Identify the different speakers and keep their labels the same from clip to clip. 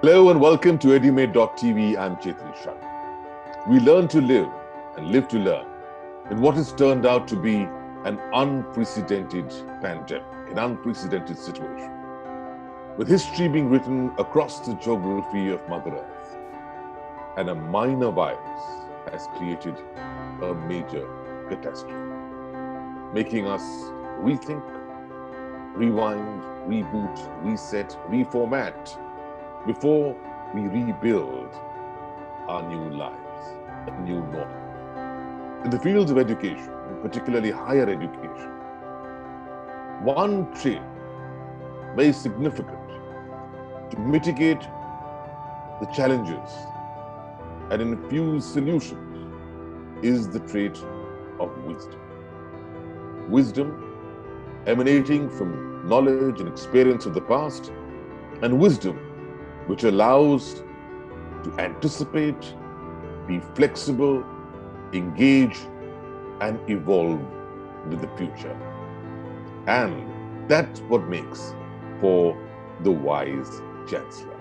Speaker 1: Hello and welcome to edumate.tv. I'm CHETAN Sharma. We learn to live and live to learn in what has turned out to be an unprecedented pandemic, an unprecedented situation. With history being written across the geography of Mother Earth, and a minor virus has created a major catastrophe, making us rethink, rewind, reboot, reset, reformat before we rebuild our new lives, a new normal. In the fields of education, particularly higher education, one trait very significant to mitigate the challenges and infuse solutions is the trait of wisdom. Wisdom emanating from knowledge and experience of the past, and wisdom which allows to anticipate, be flexible, engage, and evolve with the future. And that's what makes for the WISE Chancellor.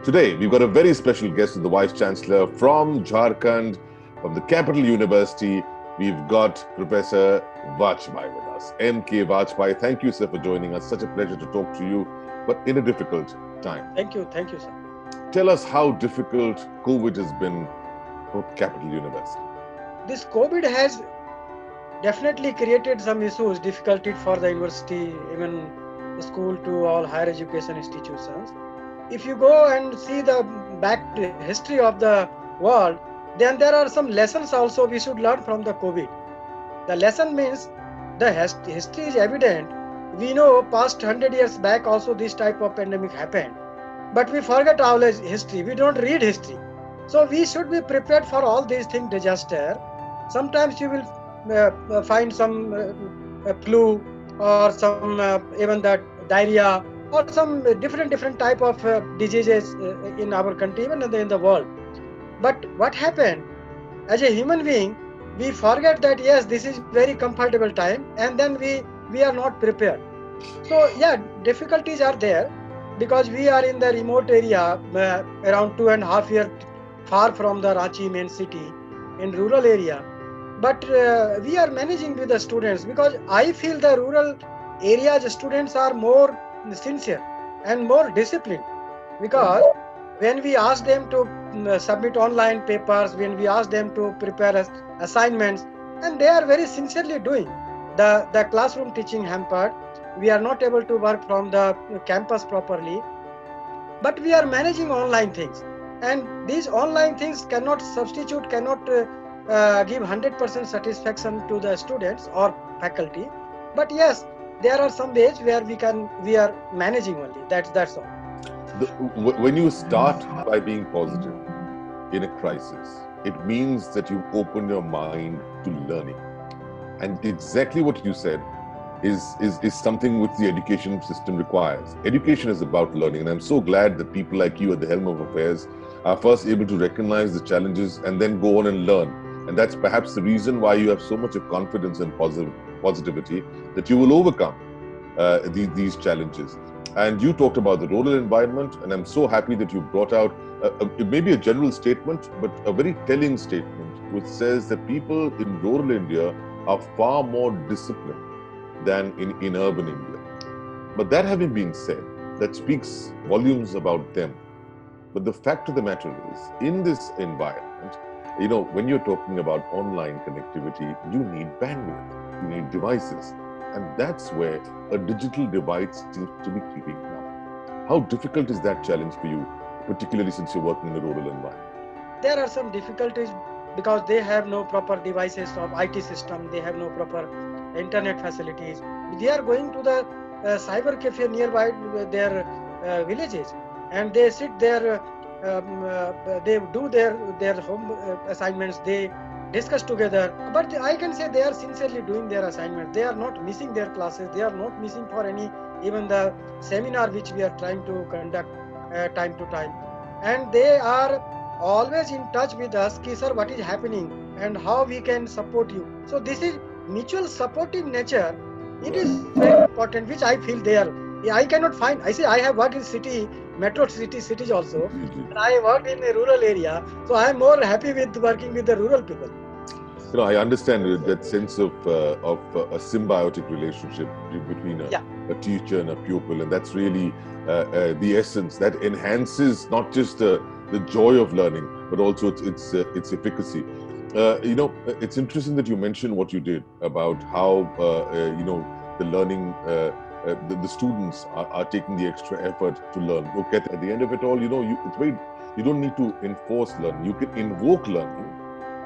Speaker 1: Today, we've got a very special guest, the WISE Chancellor from Jharkhand, from the Capital University. We've got Professor Vajpayee with us. M.K. Vajpayee, thank you, sir, for joining us. Such a pleasure to talk to you, but in a difficult time.
Speaker 2: Thank you, sir.
Speaker 1: Tell us how difficult COVID has been for Capital University.
Speaker 2: This COVID has definitely created some issues, difficulty for the university, even the school to all higher education institutions. If you go and see the back history of the world, then there are some lessons also we should learn from the COVID. The lesson means the history is evident. We know past 100 years back also this type of pandemic happened. But we forget our history. We don't read history. So we should be prepared for all these things, disaster. Sometimes you will find some flu or some even that diarrhea or some different type of diseases in our country, even in the world. But what happened? As a human being, we forget that yes, this is very comfortable time, and then we are not prepared. So yeah, difficulties are there because we are in the remote area, around 2.5 years far from the Ranchi main city, in rural area. But we are managing with the students because I feel the rural areas students are more sincere and more disciplined, because when we ask them to submit online papers, when we ask them to prepare assignments, and they are very sincerely doing. The classroom teaching hampered. We are not able to work from the campus properly, but we are managing online things. And these online things cannot substitute, cannot give 100% satisfaction to the students or faculty. But yes, there are some ways where we are managing only. That's all.
Speaker 1: When you start by being positive in a crisis, it means that you open your mind to learning. And exactly what you said is something which the education system requires. Education is about learning, and I'm so glad that people like you at the helm of affairs are first able to recognize the challenges and then go on and learn. And that's perhaps the reason why you have so much of confidence and positivity that you will overcome these challenges. And you talked about the rural environment, and I'm so happy that you brought out maybe a general statement, but a very telling statement, which says that people in rural India are far more disciplined than in urban India. But that having been said, that speaks volumes about them. But the fact of the matter is, in this environment, when you're talking about online connectivity, you need bandwidth, you need devices. And that's where a digital divide seems to be creeping up. How difficult is that challenge for you, particularly since you're working in a rural environment?
Speaker 2: There are some difficulties because they have no proper devices of IT system. They have no proper internet facilities. They are going to the cyber cafe nearby their villages, and they sit there. They do their home assignments. They discuss together. But I can say they are sincerely doing their assignments. They are not missing their classes. They are not missing for any, even the seminar which we are trying to conduct time to time. And they are always in touch with us, ki sir, what is happening and how we can support you. So this is mutual supportive nature. It is very important, which I feel there. I cannot find. I say I have worked in city metro cities also.
Speaker 1: जी, जी.
Speaker 2: And I worked in a rural area, so I am more happy with working with the rural people.
Speaker 1: I understand that sense of a symbiotic relationship between a teacher and a pupil, and that's really the essence that enhances not just the joy of learning, but also its efficacy. It's interesting that you mentioned what you did about how the learning. The students are taking the extra effort to learn. Okay, at the end of it all, you don't need to enforce learning. You can invoke learning,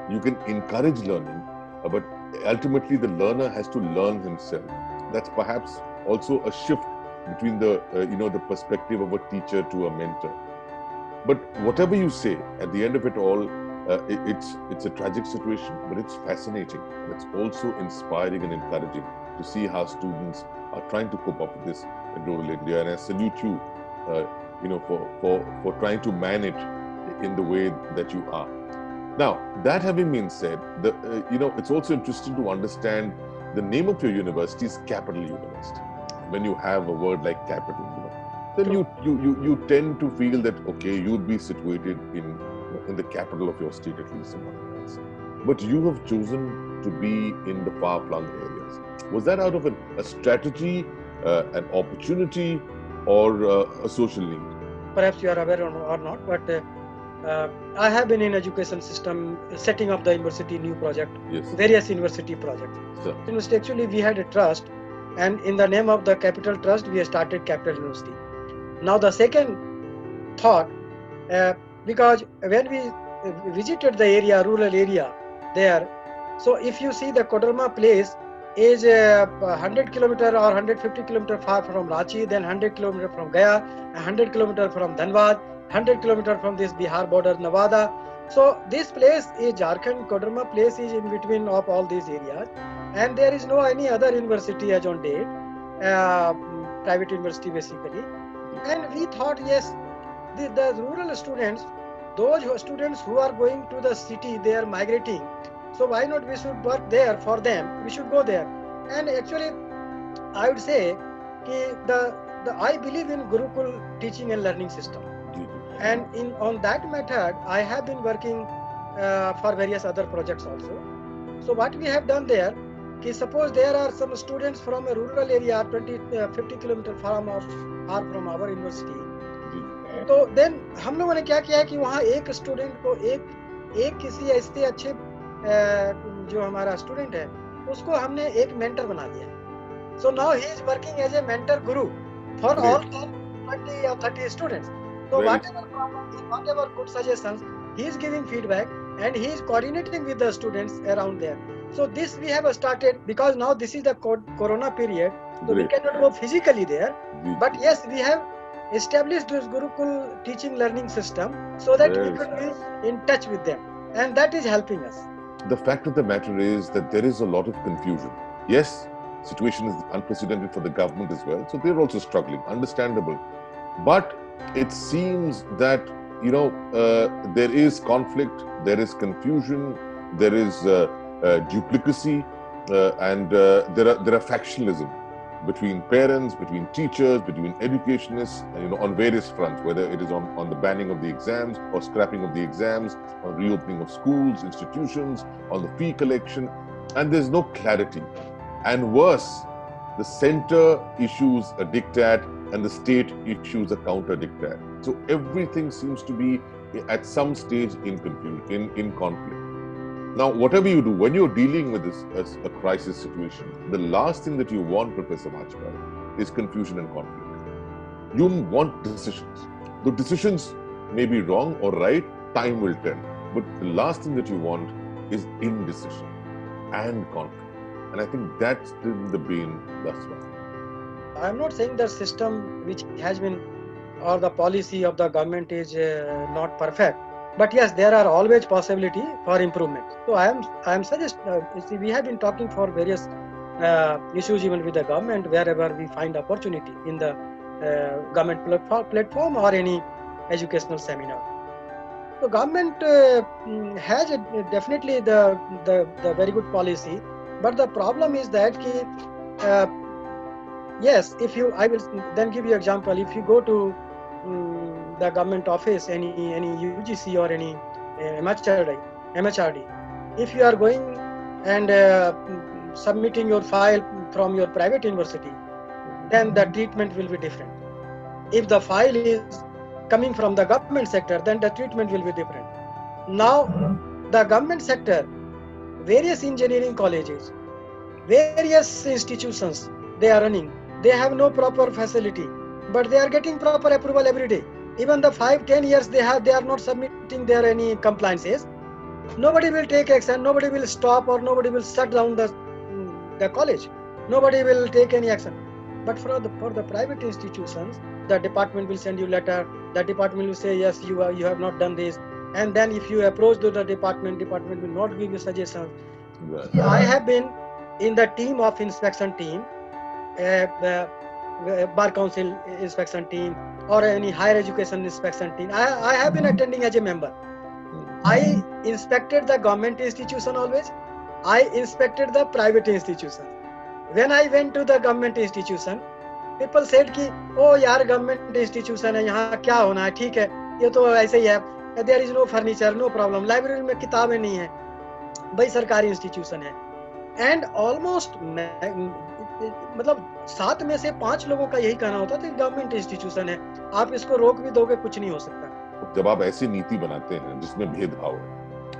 Speaker 1: you can encourage learning, but ultimately the learner has to learn himself. That's perhaps also a shift between the perspective of a teacher to a mentor. But whatever you say, at the end of it all, it's a tragic situation, but it's fascinating. And it's also inspiring and encouraging to see how students are trying to cope up with this in rural India. And I salute you, for trying to manage in the way that you are. Now, that having been said, it's also interesting to understand the name of your university is Capital University. When you have a word like capital, then you tend to feel that, okay, you'd be situated in the capital of your state, at least in one sense. But you have chosen to be in the far-flung areas. Was that out of a strategy, an opportunity, or a social need?
Speaker 2: Perhaps you are aware or not, but I have been in education system setting up the university new project,
Speaker 1: Yes.
Speaker 2: various university projects.
Speaker 1: Sure.
Speaker 2: University, actually we had a trust, and in the name of the capital trust we started Capital University. Now the second thought, because when we visited the area, rural area there, so if you see the Koderma place is 100 kilometer or 150 kilometer far from Ranchi, then 100 kilometer from Gaya, 100 kilometer from Dhanbad, 100 kilometer from this Bihar border, Nevada. So this place is Jharkhand. Koderma place is in between of all these areas, and there is no any other university as on date, private university basically. And we thought, yes, the rural students, those students who are going to the city, they are migrating. So why not we should work there for them? We should go there. And actually, I would say I believe in Gurukul teaching and learning system. And on that method, I have been working for various other projects also. So what we have done there, suppose there are some students from a rural area 50 kilometer far from our university. तो then हम लोगों ने क्या किया है कि वहाँ एक स्टूडेंट को एक किसी ऐसे अच्छे जो हमारा स्टूडेंट है उसको हमने एक मेंटर बना दिया. So now he is working as a mentor guru for all 20 or 30 students. So whatever problems, whatever good suggestions, he is giving feedback and he is coordinating with the students around there. So this we have started because now this is the corona period, so we cannot go physically there. But yes, we have established this Gurukul teaching learning system so that we could be in touch with them, and that is helping us.
Speaker 1: The fact of the matter is that there is a lot of confusion. Yes, situation is unprecedented for the government as well, so they're also struggling, understandable. But it seems that there is conflict, there is confusion, there is duplicacy, and there are factionalism between parents, between teachers, between educationists, on various fronts, whether it is on the banning of the exams or scrapping of the exams, on reopening of schools, institutions, on the fee collection, and there's no clarity. And worse, the center issues a diktat and the state issues a counter diktat. So everything seems to be at some stage in confusion, in conflict. Now, whatever you do, when you're dealing with this as a crisis situation, the last thing that you want, Professor Vajpayee, is confusion and conflict. You want decisions. The decisions may be wrong or right, time will tell. But the last thing that you want is indecision and conflict. And I think that's the bane thus far.
Speaker 2: I'm not saying the system which has been or the policy of the government is not perfect. But yes, there are always possibility for improvement. So I am suggesting, we have been talking for various issues even with the government wherever we find opportunity in the government platform or any educational seminar. So government has definitely the very good policy, but the problem is that yes, I will then give you example. If you go to the government office, any UGC or any MHRD, if you are going and submitting your file from your private university, then the treatment will be different. If the file is coming from the government sector, then the treatment will be different. Now, the government sector, various engineering colleges, various institutions they are running, they have no proper facility, but they are getting proper approval every day. Even the 5-10 years they are not submitting their any compliances. Nobody will take action, nobody will stop, or nobody will shut down the college. Nobody will take any action. But for the private institutions, the department will send you letter. The department will say, yes, you have not done this. And then if you approach the department will not give you suggestions.
Speaker 1: Right.
Speaker 2: I have been in the team of inspection team, the bar council inspection team, or any higher education inspection team. I have been attending as a member. I inspected the government institution always. I inspected the private institution. When I went to the government institution, people said कि ओ यार government institution है, यहाँ क्या होना है, ठीक है, ये तो ऐसे ही है, there is no furniture, no problem, library में किताबें नहीं है, भाई सरकारी इंस्टीट्यूशन है. एंड ऑलमोस्ट मतलब 7 में से 5 लोगों का यही कहना होता था गवर्नमेंट इंस्टीट्यूशन है, आप इसको रोक भी दोगे कुछ नहीं हो सकता.
Speaker 1: जब आप ऐसी नीति बनाते हैं जिसमें भेदभाव है,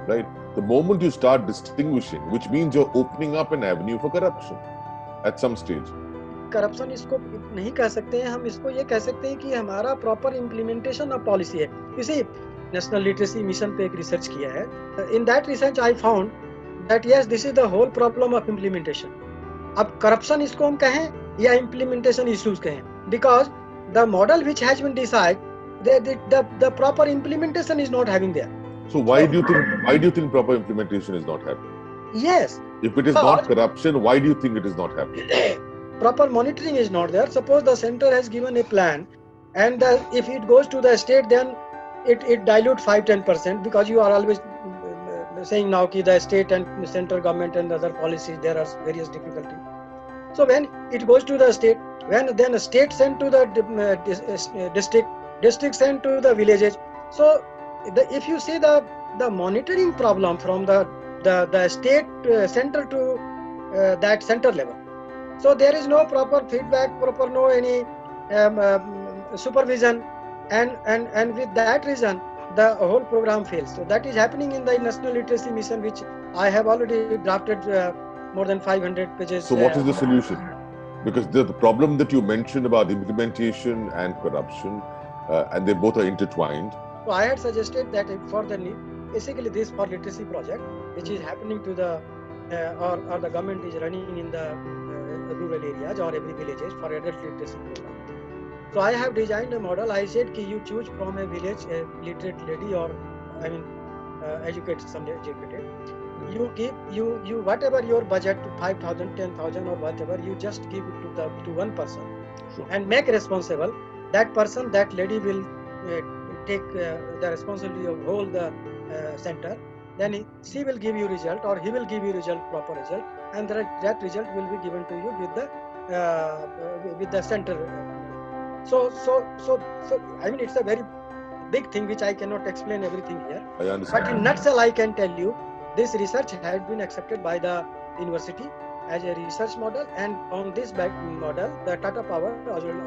Speaker 1: right? The moment you start distinguishing, which means you're opening up an avenue for corruption at some stage.
Speaker 2: Corruption इसको नहीं कह सकते हैं, हम इसको ये कह सकते हैं कि हमारा प्रॉपर इम्प्लीमेंटेशन ऑफ पॉलिसी है. इसी नेशनल लिटरेसी मिशन पे एक रिसर्च किया है. In that research I found that yes this is the whole problem of implementation. अब करप्शन इसको हम कहें या इम्प्लीमेंटेशन इश्यूज कहें, because the model which has been decide the proper implementation is not having there.
Speaker 1: So why do you think proper implementation is not happening?
Speaker 2: Yes.
Speaker 1: If it is not corruption, why do you think it is not happening?
Speaker 2: Proper monitoring is not there. Suppose the center has given a plan, and if it goes to the state, then it dilute 5-10%, because you are always saying now that the state and central government and other policies, there are various difficulties. So when it goes to the state, when then the state sent to the district sent to the villages. So if you see the monitoring problem from the state center to that center level, so there is no proper feedback, proper no any supervision, and with that reason the whole program fails. So that is happening in the national literacy mission, which I have already drafted more than 500 pages.
Speaker 1: So what is the solution? Because the problem that you mentioned about implementation and corruption, and they both are intertwined.
Speaker 2: So I had suggested that for basically this for literacy project, which is happening to the or the government is running in the rural areas or every villages for adult literacy program. So I have designed a model. I said कि you choose from a village a literate lady, or I mean educated. You give you whatever your budget, 5,000, 10,000 or whatever, you just give it to one person.
Speaker 1: Sure.
Speaker 2: And make responsible. That person, that lady will take the responsibility of whole the center. Then she will give you result, or he will give you result, proper result, and that result will be given to you with the center. So I mean, it's a very big thing which I cannot explain everything here.
Speaker 1: I understand.
Speaker 2: But in nutshell, I can tell you this research has been accepted by the university as a research model, and on this model, the Tata Power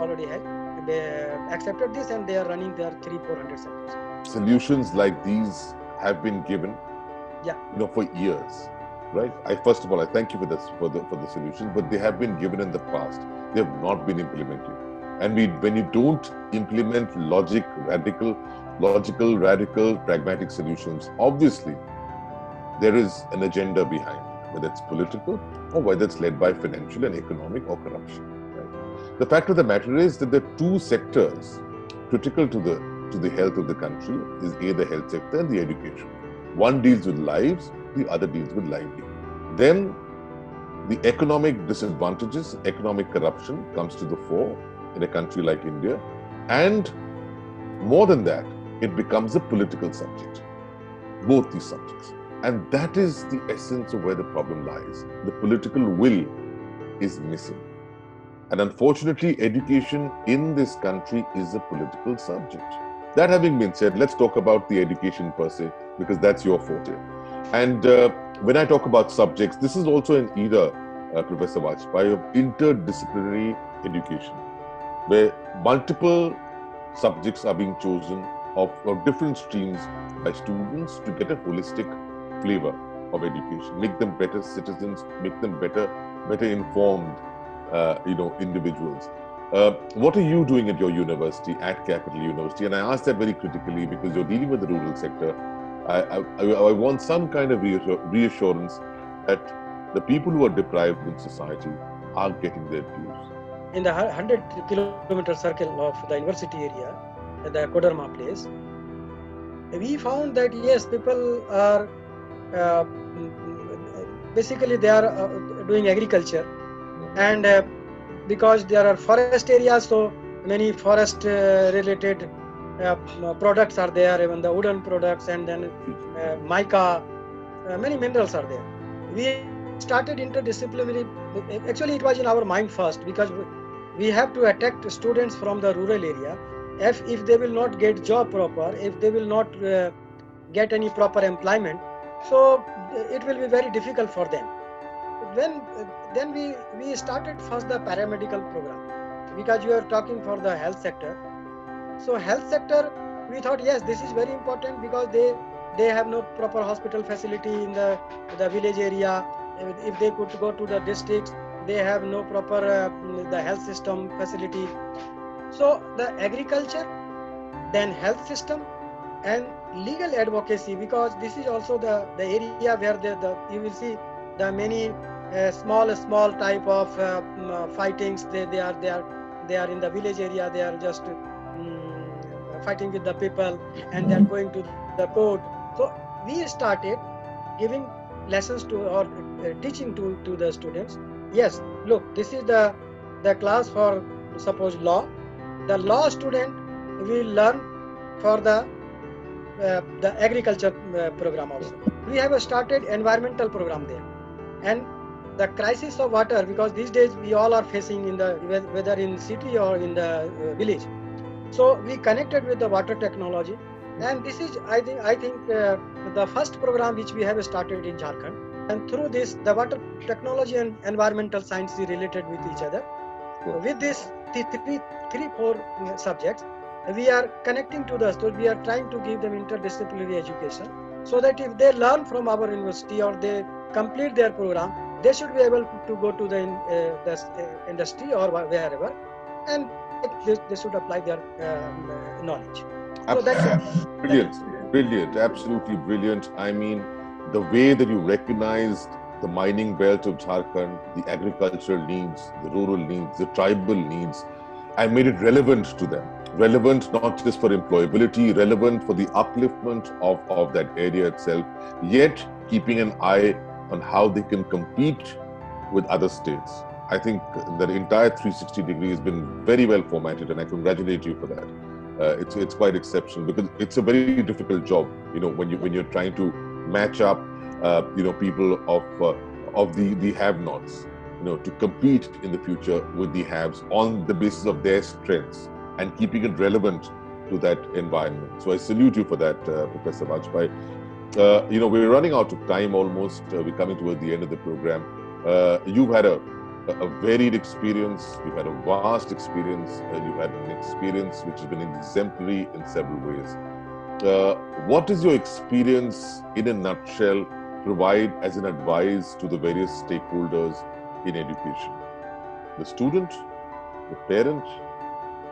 Speaker 2: already has accepted this, and they are running their 300-400 centers.
Speaker 1: Solutions like these have been given, for years, right? First of all, I thank you for this for the solutions, but they have been given in the past. They have not been implemented, and when you don't implement logical, pragmatic solutions, obviously there is an agenda behind it, whether it's political or whether it's led by financial and economic or corruption. Right? The fact of the matter is that the two sectors critical to the health of the country is the health sector and the education. One deals with lives, the other deals with livelihood. Then the economic disadvantages, economic corruption comes to the fore in a country like India, and more than that, it becomes a political subject. Both these subjects. And that is the essence of where the problem lies. The political will is missing. And unfortunately, education in this country is a political subject. That having been said, let's talk about the education per se, because that's your forte. And when I talk about subjects, this is also an era, Professor Vajpayee, of interdisciplinary education, where multiple subjects are being chosen of different streams by students to get a holistic flavor of education, make them better citizens, make them better informed, individuals. What are you doing at your university, at Capital University? And I ask that very critically because you're dealing with the rural sector. I want some kind of reassurance that the people who are deprived in society are getting their dues.
Speaker 2: In the 100-kilometer circle of the university area, the Kodarma place, we found that yes, people are basically they are doing agriculture, and because there are forest areas, so many forest related products are there, even the wooden products, and then mica, many minerals are there. We started interdisciplinary. Actually, it was in our mind first, because we have to attract students from the rural area. If they will not get job proper, if they will not get any proper employment, so it will be very difficult for them. Then we started first the paramedical program, because you are talking for the health sector. So health sector, we thought yes, this is very important, because they have no proper hospital facility in the village area. If they could go to the districts, they have no proper the health system facility. So the agriculture, then health system, and legal advocacy, because this is also the area where the you will see the many small type of fightings. They are in the village area. They are just fighting with the people, and they are going to the court. So we started giving lessons to, or teaching to the students. Yes, look, this is the class for suppose law. The law student will learn for the agriculture program also. We have started environmental program there, and the crisis of water, because these days we all are facing in the whether in city or in the village. So we connected with the water technology, and this is I think the first program which we have started in Jharkhand. And through this, the water technology and environmental science is related with each other. With this four subjects, we are connecting to the students. We are trying to give them interdisciplinary education, so that if they learn from our university or they complete their program, they should be able to go to the industry or wherever, and they should apply their knowledge. So that's
Speaker 1: Brilliant, absolutely brilliant. I mean, the way that you recognized the mining belt of Jharkhand, the agricultural needs, the rural needs, the tribal needs, and made it relevant to them. Relevant not just for employability, relevant for the upliftment of that area itself, yet keeping an eye on how they can compete with other states. I think that entire 360 degree has been very well formatted, and I congratulate you for that. It's quite exceptional, because it's a very difficult job. When you're trying to match up, people of the have-nots, to compete in the future with the haves on the basis of their strengths and keeping it relevant to that environment. So I salute you for that, Professor Vajpayee. We're running out of time almost. We're coming towards the end of the program. You've had a varied experience. You've had a vast experience. You've had an experience which has been exemplary in several ways. What does your experience, in a nutshell, provide as an advice to the various stakeholders in education? The student, the parent,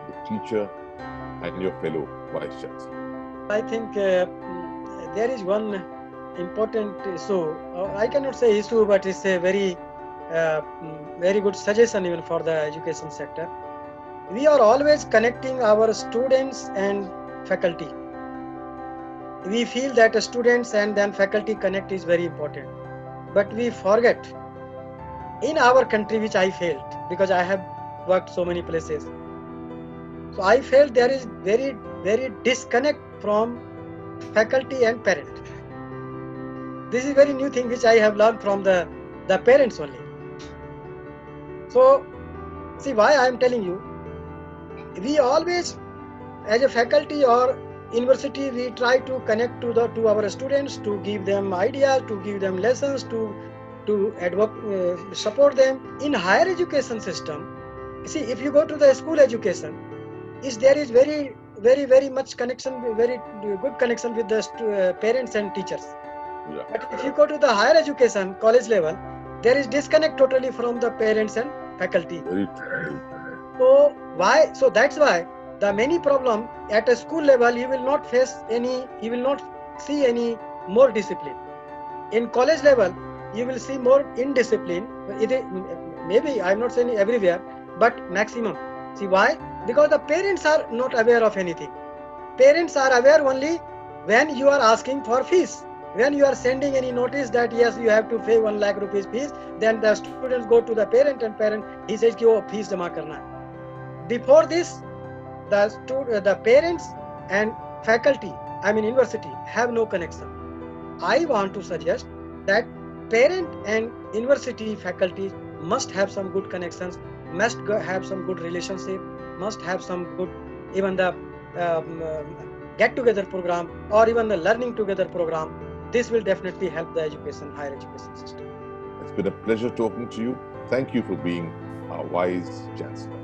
Speaker 1: the teacher, and your fellow Vice Chancellor.
Speaker 2: I think there is one important issue. I cannot say issue, but it's a very good suggestion even for the education sector. We are always connecting our students and faculty. We feel that students and then faculty connect is very important, but we forget. In our country, which I felt, because I have worked so many places, so I felt there is very disconnect from faculty and parent. This is very new thing which I have learned from the parents only. So See why I am telling you. We always, as a faculty or university, we try to connect to our students, to give them ideas, to give them lessons, to support them. In higher education system, see, if you go to the school education, there is very much connection, very good connection with the parents and teachers.
Speaker 1: Yeah.
Speaker 2: But if you go to the higher education, college level, there is disconnect totally from the parents and faculty.
Speaker 1: Very true.
Speaker 2: So why? So that's why the many problem at a school level, you will not face any, you will not see any more discipline. In college level, you will see more indiscipline. Maybe I'm not saying everywhere, but maximum. See why? Because the parents are not aware of anything. Parents are aware only when you are asking for fees. When you are sending any notice that yes, you have to pay 1 lakh rupees fees, then the students go to the parent and parent, he says कि वो fees जमा करना है. Before this, the parents and faculty, I mean university, have no connection. I want to suggest that parent and university faculty must have some good connections, must have some good relationship, must have some good, even the get together program or even the learning together program. This will definitely help the higher education system.
Speaker 1: It's been a pleasure talking to you. Thank you for being our WISE Chancellor.